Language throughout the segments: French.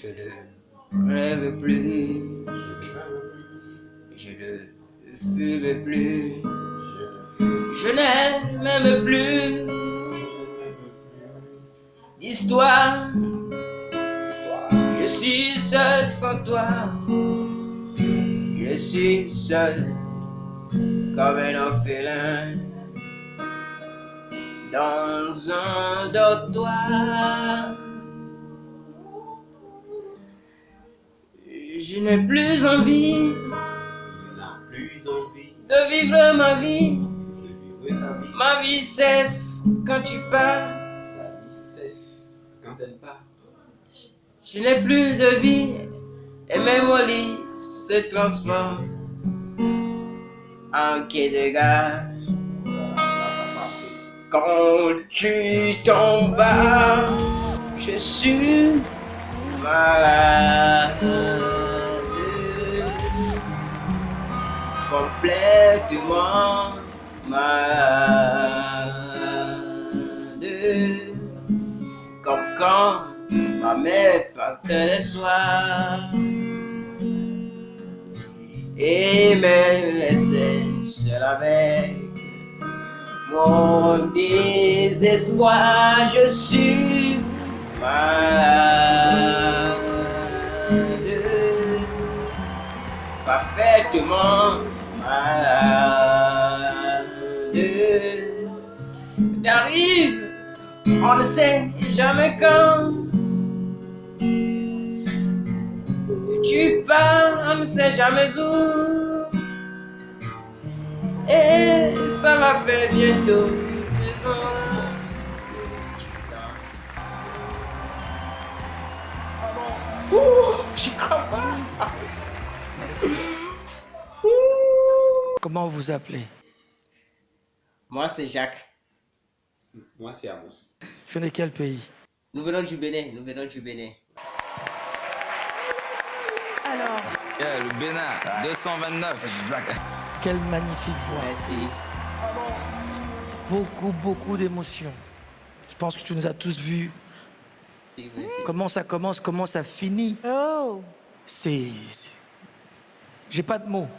Je ne rêve plus, je ne fume plus, je n'ai même plus d'histoire. Je suis seul sans toi, je suis seul comme un orphelin dans un dortoir. Je n'ai plus envie de vivre ma vie. Ma vie cesse quand tu pars. Je n'ai plus de vie et même mon lit se transforme en quai de gare. Quand tu t'en vas, je suis malade, complètement malade, comme quand ma mère partait le soir et me laissait seul avec mon désespoir. Je suis malade, parfaitement malade. T'arrives, on ne sait jamais quand. Tu pars, on ne sait jamais où. Et ça va faire bientôt 2 ans. J'y crois pas. Comment vous appelez? Moi, c'est Jacques. Moi, c'est Amos. Je venez de quel pays? Nous venons du Bénin. Alors, Yeah, le Bénin, 229. Exact. Quelle magnifique voix. Merci. Beaucoup d'émotions. Je pense que tu nous as tous vus. Merci. Comment ça commence, comment ça finit. oh, J'ai pas de mots,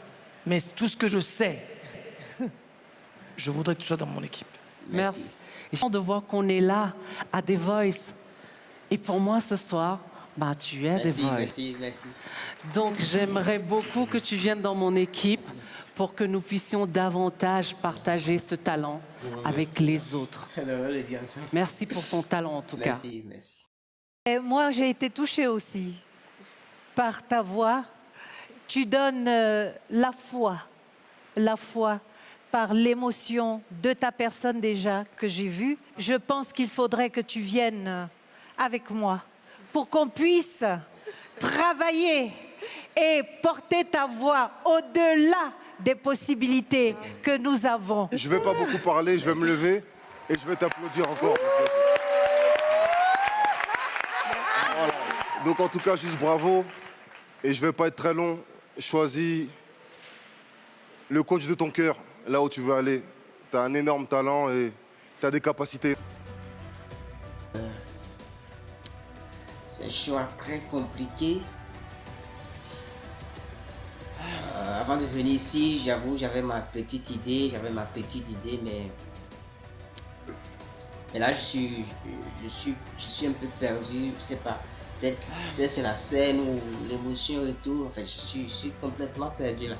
mais tout ce que je sais, je voudrais que tu sois dans mon équipe. merci. J'ai de voir qu'on est là à The Voice. Et pour moi, ce soir, bah, tu es The Voice. Merci. Donc, j'aimerais beaucoup que tu viennes dans mon équipe pour que nous puissions davantage partager ce talent avec les autres. Merci pour ton talent, en tout cas. Merci. Et moi, j'ai été touchée aussi par ta voix. Tu donnes la foi par l'émotion de ta personne déjà que j'ai vue. Je pense qu'il faudrait que tu viennes avec moi pour qu'on puisse travailler et porter ta voix au-delà des possibilités que nous avons. Je ne vais pas beaucoup parler, je vais me lever et je vais t'applaudir encore. Voilà. Donc en tout cas, juste bravo. Et je ne vais pas être très long. Choisis le coach de ton cœur, là où tu veux aller. Tu as un énorme talent et tu as des capacités. C'est un choix très compliqué. Avant de venir ici, j'avoue, j'avais ma petite idée, mais là, je suis un peu perdu. Je sais pas, peut-être c'est la scène ou l'émotion et tout. En fait, je suis complètement perdu là.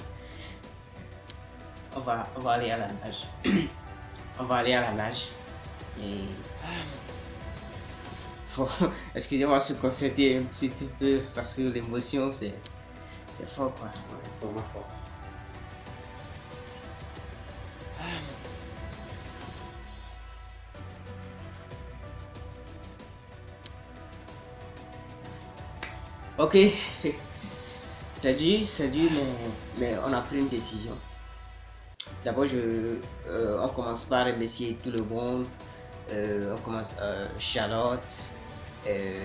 On va aller à la nage. Et excusez-moi, se concentrer un petit peu parce que l'émotion, c'est fort quoi. Vraiment fort. Ok, c'est dur, mais on a pris une décision. D'abord, on commence par remercier tout le monde. On commence Charlotte,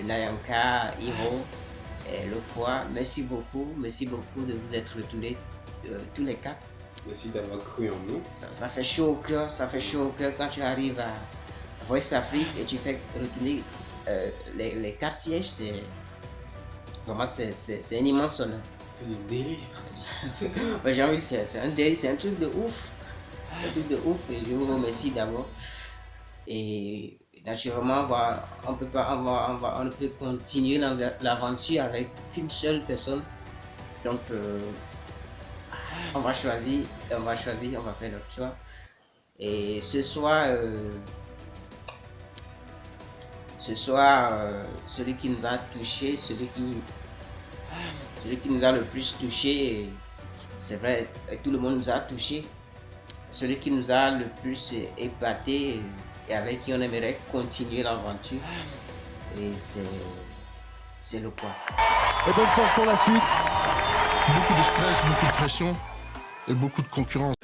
Nayanka, Hiro, Le Poids. Merci beaucoup de vous être retrouvés tous les 4. Merci d'avoir cru en nous. Ça fait chaud au cœur, quand tu arrives à Voice Afrique et tu fais retourner les 4 sièges, Vraiment, c'est un immense honneur. C'est du délire. Ouais, j'ai envie, c'est un délire, c'est un truc de ouf. C'est un truc de ouf et je vous remercie d'abord. Et naturellement, on ne peut continuer l'aventure avec qu'une seule personne. Donc, on va choisir, on va faire notre choix. Et ce soir, celui qui nous a touché, celui qui nous a le plus touché, c'est vrai, tout le monde nous a touché. Celui qui nous a le plus épaté et avec qui on aimerait continuer l'aventure. Et c'est le quoi. Et bonne chance pour la suite. Beaucoup de stress, beaucoup de pression et beaucoup de concurrence.